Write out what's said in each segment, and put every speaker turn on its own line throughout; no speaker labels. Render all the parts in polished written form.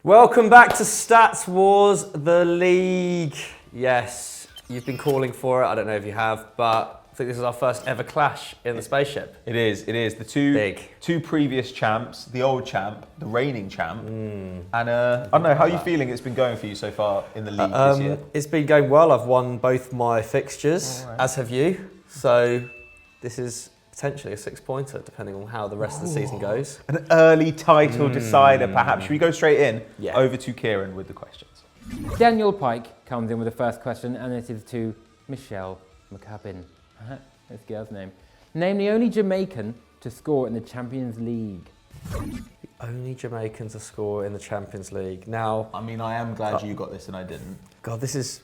Welcome back to Stats Wars, the league. Yes, you've been calling for it. I don't know if you have, but I think this is our first ever clash in the spaceship.
It is. The two previous champs, the old champ, the reigning champ. And I don't know, how are you feeling it's been going for you so far in the league this year?
It's been going well. I've won both my fixtures, as have you. So this is potentially a 6-pointer, depending on how the rest of the season goes.
An early title decider, perhaps. Should we go straight in?
Yeah.
Over to Kieran with the questions.
Daniel Pike comes in with the first question, and it is to Michelle McCubbin. That's the girl's name. Name the only Jamaican to score in the Champions League.
The only Jamaican to score in the Champions League. Now,
I mean, I am glad you got this and I didn't.
God, this is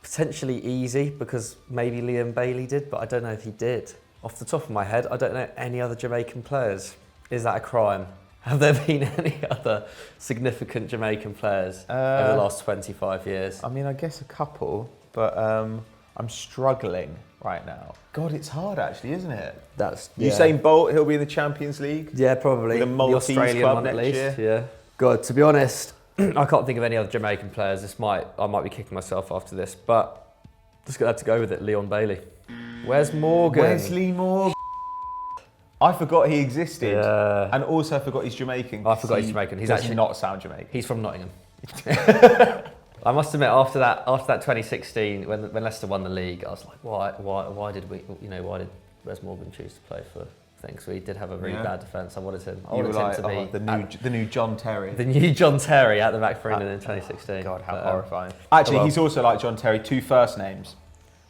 potentially easy because maybe Liam Bailey did, but I don't know if he did. Off the top of my head, I don't know any other Jamaican players. Is that a crime? Have there been any other significant Jamaican players over the last 25 years?
I mean, I guess a couple, but I'm struggling right now. God, it's hard actually, isn't it? Usain Bolt, he'll be in the Champions League.
Yeah, probably.
With a Maltese
the Australian
club
one at
next
least.
year.
Yeah. God, to be honest, I can't think of any other Jamaican players. I might be kicking myself after this, but just gonna have to go with it. Leon Bailey. Where's Morgan?
Wesley Morgan. I forgot he existed.
Yeah.
And also I forgot he's Jamaican.
I forgot he's Jamaican. He's
does
actually
not sound Jamaican.
He's from Nottingham. I must admit, after that 2016, when Leicester won the league, I was like, why did Wes Morgan choose to play for things? We did have a really bad defence. I wanted him.
You were like,
him to be
the new John Terry.
The new John Terry at the back for England in 2016.
God, how horrifying. Actually, he's also like John Terry, 2 first names.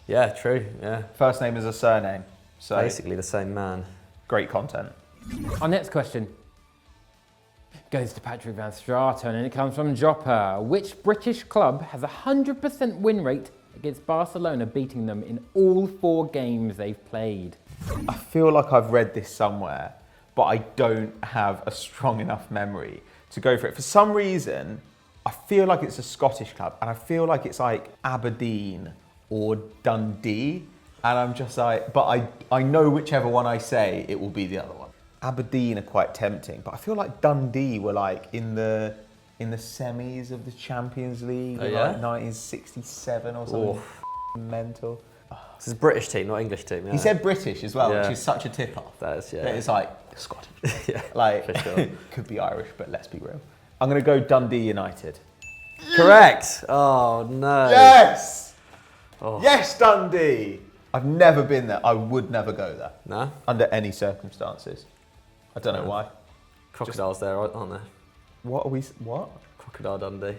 Yeah, true. Yeah.
First name is a surname. So
basically the same man.
Great content.
Our next question goes to Patrick Van Straten, and it comes from Jopper. Which British club has a 100% win rate against Barcelona, beating them in all 4 games they've played?
I feel like I've read this somewhere, but I don't have a strong enough memory to go for it. For some reason, I feel like it's a Scottish club, and I feel like it's like Aberdeen or Dundee, and I'm just like, but I know whichever one I say, it will be the other one. Aberdeen are quite tempting, but I feel like Dundee were like in the semis of the Champions League in like 1967 or something. Mental.
This is a British team, not English team. Yeah.
He said British as well,
Yeah.
which is such a tip-off.
That is, yeah.
But it's like Scottish.
Yeah,
like,
for sure.
Could be Irish, but let's be real. I'm going to go Dundee United.
Correct. Oh no.
Yes!
Oh.
Yes, Dundee! I've never been there. I would never go there.
No?
Under any circumstances. I don't know why.
Crocodiles there, aren't there?
What?
Crocodile Dundee.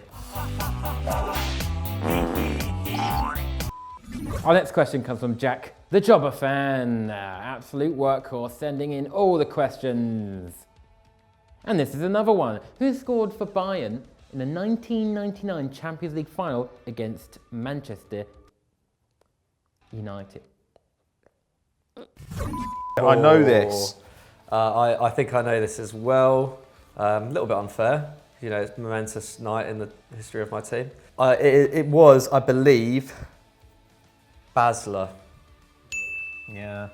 Our next question comes from Jack, the Jobber fan. Absolute workhorse, sending in all the questions. And this is another one. Who scored for Bayern in the 1999 Champions League final against Manchester United?
I know this.
I think I know this as well. A little bit unfair. You know, it's a momentous night in the history of my team. It was, I believe, Basler.
Yeah.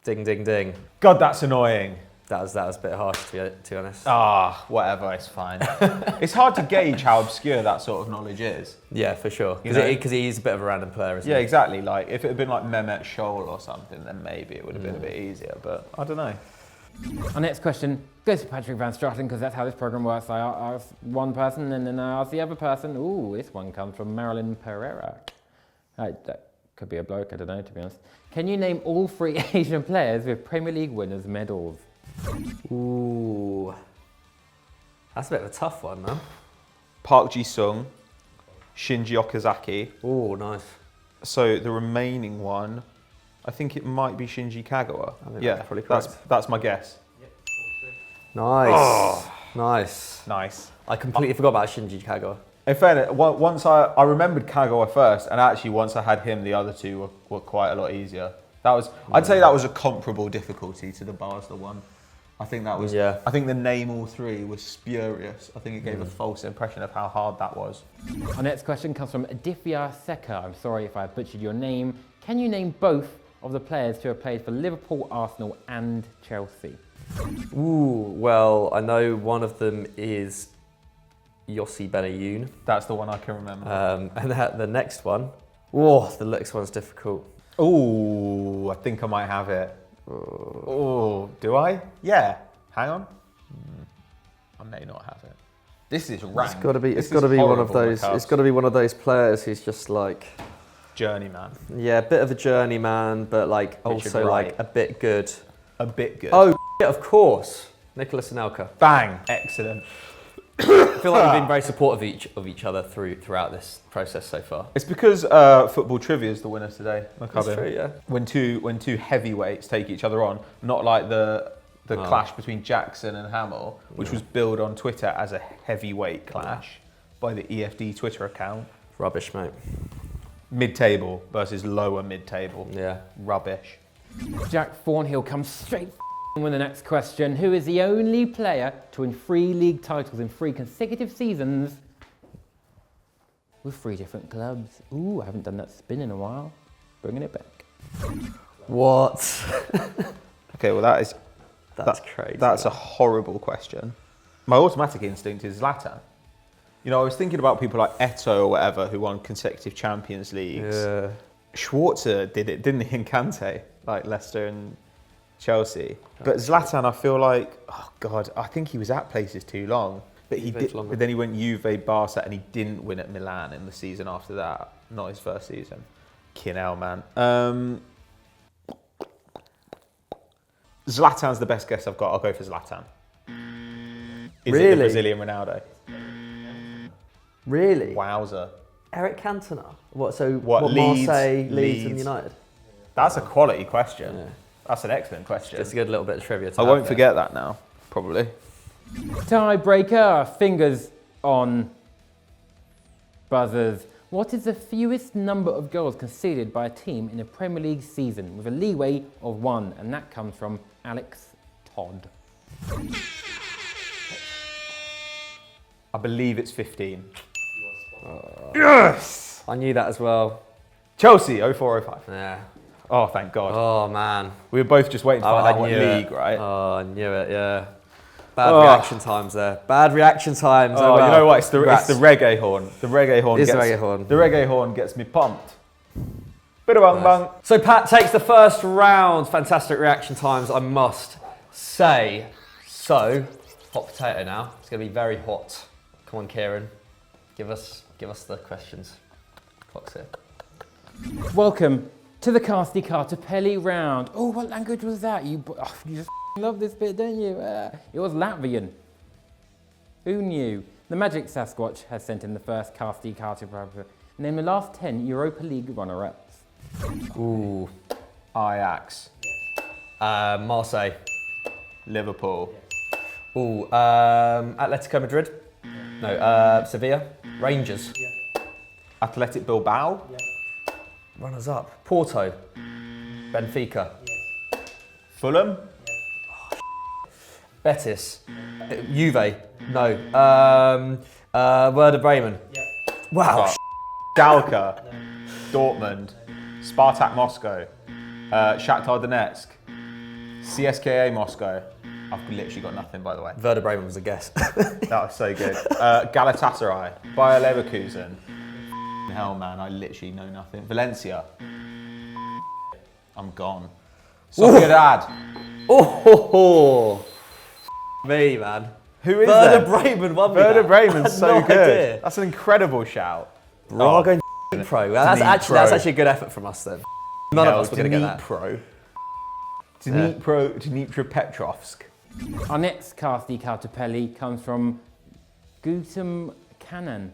Ding, ding, ding.
God, that's annoying.
That was a bit harsh, to be honest.
Whatever, it's fine. It's hard to gauge how obscure that sort of knowledge is.
Yeah, for sure.
know?
Because he's a bit of a random player, isn't
Yeah,
he?
exactly. Like, if it had been like Mehmet Scholl or something, then maybe it would have been a bit easier, but I don't know.
Our next question goes to Patrick Van Straten, because that's how this program works. I ask one person and then I ask the other person. Ooh, this one comes from Marilyn Pereira. That could be a bloke, I don't know, to be honest. Can you name all 3 Asian players with Premier League winners' medals?
Ooh. That's a bit of a tough one, man.
Park Ji-sung, Shinji Okazaki.
Ooh, nice.
So the remaining one, I think it might be Shinji Kagawa.
that's probably correct.
That's my guess.
Nice.
Oh.
Nice.
Nice.
I completely forgot about Shinji Kagawa.
In fairness, once I remembered Kagawa first, and actually once I had him, the other 2 were quite a lot easier. I'd say that was a comparable difficulty to the Basler one. I think that was.
Yeah.
I think the name all 3 was spurious. I think it gave a false impression of how hard that was.
Our next question comes from Adifya Seka. I'm sorry if I butchered your name. Can you name both of the players who have played for Liverpool, Arsenal and Chelsea?
Ooh, well, I know one of them is Yossi Benayoun.
That's the one I can remember.
And the next one, the next one's difficult.
Oh, I think I might have it. Oh, do I? Yeah. Hang on. I may not have it. This is rank.
It's got to be. It's got to be one of those. It's got to be one of those players who's just like
journeyman.
Yeah, a bit of a journeyman, but like also like a bit good.
A bit good.
Oh, of course, Nicholas Anelka.
Bang! Excellent.
I feel like we've been very supportive of each other throughout this process so far.
It's because football trivia is the winner today.
That's true, yeah.
When two heavyweights take each other on, not like the clash between Jackson and Hamill, which was billed on Twitter as a heavyweight clash by the EFD Twitter account.
Rubbish, mate.
Mid-table versus lower mid-table.
Yeah.
Rubbish.
Jack Thornhill comes straight with the next question. Who is the only player to win 3 league titles in 3 consecutive seasons with 3 different clubs? Ooh, I haven't done that spin in a while. Bringing it back.
What?
Okay, well that's
crazy.
That's a horrible question. My automatic instinct is Zlatan. You know, I was thinking about people like Eto'o or whatever who won consecutive Champions Leagues.
Yeah.
Schwarzer did it, didn't he, in Kante, like Leicester and Chelsea. But Zlatan, I feel like, oh God, I think he was at places too long. But he did. But then he went Juve, Barca, and he didn't win at Milan in the season after that. Not his first season. Kinel, man. Zlatan's the best guess I've got. I'll go for Zlatan. Is it the Brazilian Ronaldo?
Really?
Wowzer.
Eric Cantona? What? So
what
Marseille, Leeds and United?
That's a quality question.
Yeah.
That's an excellent question.
It's a good little bit of trivia.
I won't forget that now, probably.
Tiebreaker. Fingers on buzzers. What is the fewest number of goals conceded by a team in a Premier League season with a leeway of 1? And that comes from Alex Todd.
I believe it's 15.
Yes! I knew that as well.
Chelsea, 04-05.
Yeah.
Oh, thank God.
Oh, man.
We were both just waiting to find out what league, right?
Oh, I knew it, yeah. Bad reaction times there. Bad reaction times.
Oh, well. You know what? It's the reggae horn. The reggae horn
gets the reggae horn.
The reggae horn gets me pumped. Bit of bang bang.
So Pat takes the first round. Fantastic reaction times, I must say. So, hot potato now. It's going to be very hot. Come on, Kieran. Give us the questions. Clock's here.
Welcome to the Casty Cartapelli round. Oh, what language was that? You just love this bit, don't you? It was Latvian. Who knew? The Magic Sasquatch has sent in the first Casty Cartapelli. Name the last 10 Europa League runner-ups.
Ooh.
Ajax.
Marseille.
Liverpool.
Ooh. Atletico Madrid. No. Sevilla. Rangers.
Athletic Bilbao.
Runners up. Porto. Benfica.
Fulham.
Betis. Juve. No. Werder Bremen. Wow.
Schalke. Dortmund. Spartak Moscow. Shakhtar Donetsk. CSKA Moscow. I've literally got nothing, by the way.
Werder Bremen was a guess.
That was so good. Galatasaray. Bayer Leverkusen. Hell, man, I literally know nothing. Valencia. I'm gone. Sociedad.
Oh, me, man.
Who is
Werder
that?
Bremen won me
Werder
that.
Bremen's so
no
good.
idea.
That's an incredible shout.
Braga Pro. That's actually a good effort from us then. None of us were going to get that.
Dnipropetrovsk.
Our next Casty Cartapelli comes from Gutam Cannon.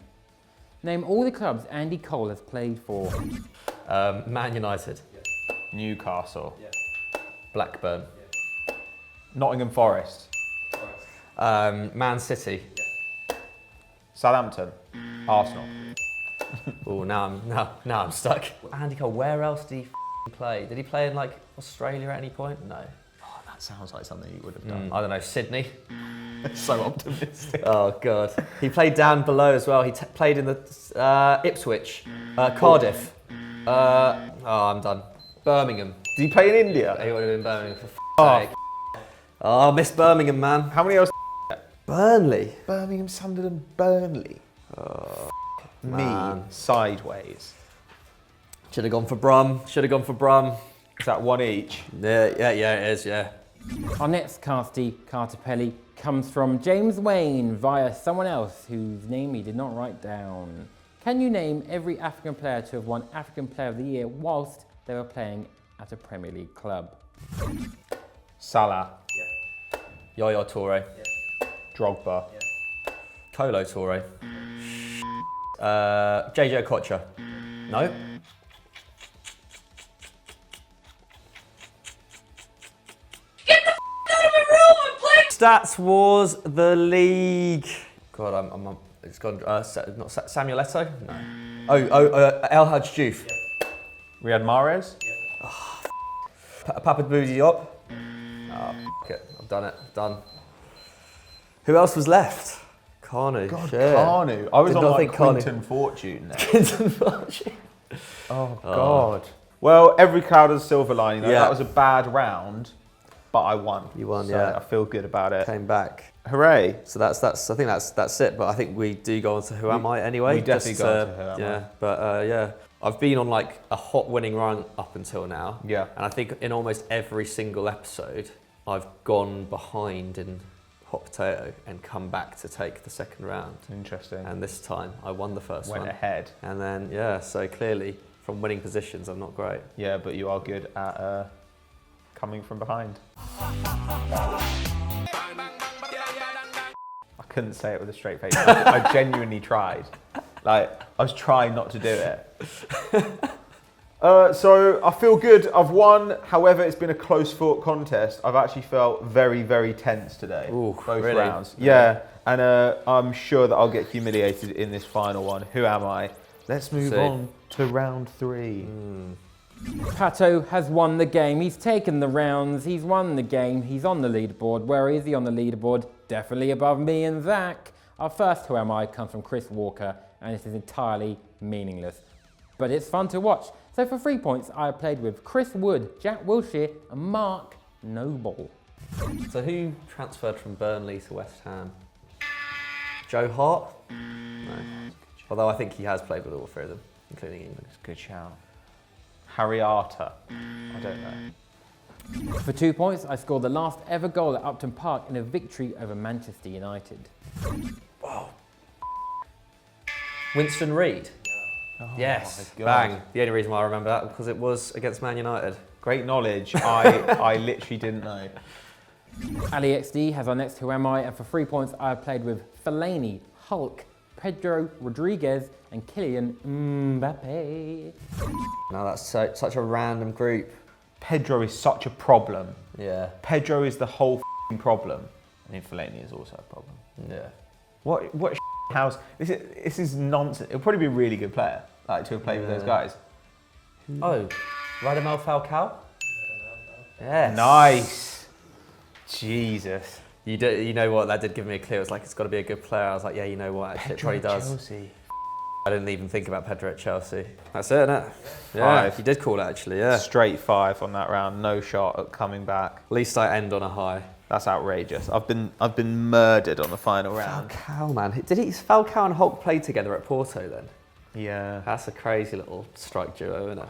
Name all the clubs Andy Cole has played for.
Man United.
Newcastle.
Blackburn.
Nottingham Forest.
Man City.
Southampton. Arsenal.
Oh, now I'm stuck. Andy Cole, where else did he play? Did he play in like Australia at any point? No.
Oh, that sounds like something you would have done.
I don't know. Sydney.
So optimistic.
Oh God. He played down below as well. He played in the Ipswich, Cardiff. I'm done. Birmingham.
Did he play in India?
He would have been Birmingham for sake. Oh, miss Birmingham, man.
How many else?
Burnley.
Birmingham, Sunderland, Burnley.
man.
Me, sideways.
Should have gone for Brum.
Is that one each?
Yeah, it is, yeah.
Our next casty, Cartapelli, comes from James Wayne via someone else whose name he did not write down. Can you name every African player to have won African Player of the Year whilst they were playing at a Premier League club?
Salah.
Yaya Toure.
Drogba.
Kolo Toure. JJ Okocha. No. Stats Wars, the league. God, I'm it's gone. Not Samuel Eto'o? No. El Hadj Diouf.
Riyad Mahrez.
Papa Bouzy Diop. Okay, I've done it. Done. Who else was left? Kanu.
God,
shit.
Kanu. I was
Did
on
not
like
think Kanu.
Quinton Fortune there.
Quinton Fortune.
Oh, God. Well, every cloud has a silver lining. Though.
Yeah.
That was a bad round, but I won.
You won,
so
yeah.
I feel good about it.
Came back.
Hooray.
So that's. I think that's it. But I think we do go on to Who Am I anyway.
We definitely
Just,
go on to Who Am I.
Yeah, but yeah. I've been on like a hot winning run up until now.
Yeah.
And I think in almost every single episode, I've gone behind in hot potato and come back to take the second round.
Interesting.
And this time I won the first
Went
one.
ahead.
And then, yeah, so clearly from winning positions, I'm not great.
Yeah, but you are good at coming from behind. I couldn't say it with a straight face. I genuinely tried. Like, I was trying not to do it. So I feel good. I've won. However, it's been a close-fought contest. I've actually felt very, very tense today.
Ooh,
both
really?
rounds. Yeah, and I'm sure that I'll get humiliated in this final one. Who am I? Let's move on to round 3.
TATO has won the game. He's taken the rounds. He's won the game. He's on the leaderboard. Where is he on the leaderboard? Definitely above me and Zach. Our first Who Am I comes from Chris Walker, and it is entirely meaningless. But it's fun to watch. So for 3 points, I played with Chris Wood, Jack Wilshere, and Mark Noble.
So who transferred from Burnley to West Ham? Joe Hart? No. Although I think he has played with all 3 of them, including England.
It's a good shout. Harry Arter. I don't know.
For 2 points, I scored the last ever goal at Upton Park in a victory over Manchester United.
Winston Reid?
Oh,
Yes,
my God.
bang. The only reason why I remember that because it was against Man United.
Great knowledge. I literally didn't know.
Ali XD has our next Who Am I, and for 3 points, I played with Fellaini, Hulk, Pedro Rodriguez, and Kylian Mbappe.
Now that's such a random group.
Pedro is such a problem.
Yeah.
Pedro is the whole f***ing problem. I mean, Fellaini is also a problem.
Yeah.
What house? This is nonsense. It'll probably be a really good player, like to have played with those guys.
Oh, Radamel Falcao? Yes.
Nice. Jesus.
You know what? That did give me a clue. It was like, it's got to be a good player. I was like, yeah, you know what? Actually, it probably does.
Chelsea.
I didn't even think about Pedro at Chelsea. That's it, isn't it? Yeah,
5.
you did call it actually, yeah.
Straight 5 on that round. No shot at coming back.
At least I end on a high.
That's outrageous. I've been murdered on the final round.
Falcao, man. Falcao and Hulk played together at Porto then?
Yeah.
That's a crazy little strike duo, isn't it?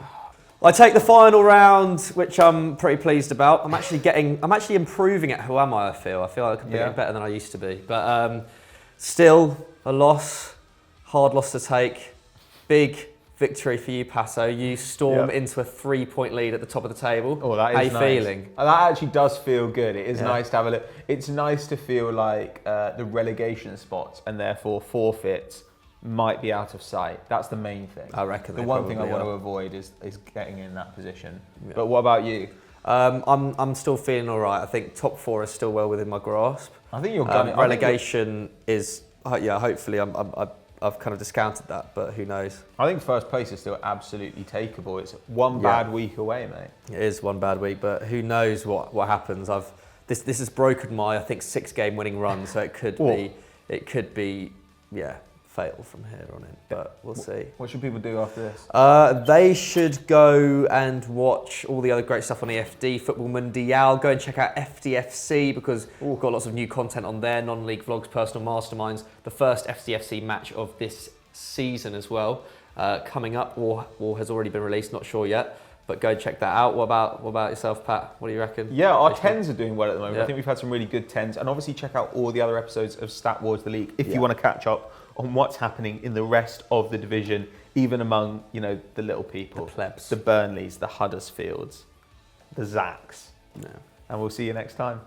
I take the final round, which I'm pretty pleased about. I'm actually improving at Who Am I feel like I'm getting better than I used to be. But still a loss, hard loss to take. Big victory for you, Passo. You storm into a 3-point lead at the top of the table.
Oh, that is
How you
nice.
feeling?
That actually does feel good. It is nice to have a look. It's nice to feel like the relegation spots and therefore forfeits might be out of sight. That's the main thing.
I reckon
the
they
one thing I
probably
want to
are.
avoid is getting in that position. Yeah. But what about you?
I'm still feeling all right. I think top 4 is still well within my grasp.
I think you're gunning.
Relegation is, hopefully I've kind of discounted that, but who knows?
I think first place is still absolutely takeable. It's one bad week away, mate.
It is one bad week, but who knows what happens? This has broken my 6-game winning run, so it could be fail from here on in, but we'll see.
What should people do after this?
They should go and watch all the other great stuff on EFD, Football Mundial. Go and check out FDFC because we've got lots of new content on there, non-league vlogs, personal masterminds. The first FDFC match of this season as well, coming up or has already been released, not sure yet. But go check that out. What about yourself, Pat? What do you reckon?
Yeah, our 10s are doing well at the moment.
Yeah.
I think we've had some really good 10s. And obviously check out all the other episodes of Stat Wars, the league, if you want to catch up on what's happening in the rest of the division, even among, the little people.
The plebs.
The Burnleys, the Huddersfields, the Zacks.
No.
And we'll see you next time.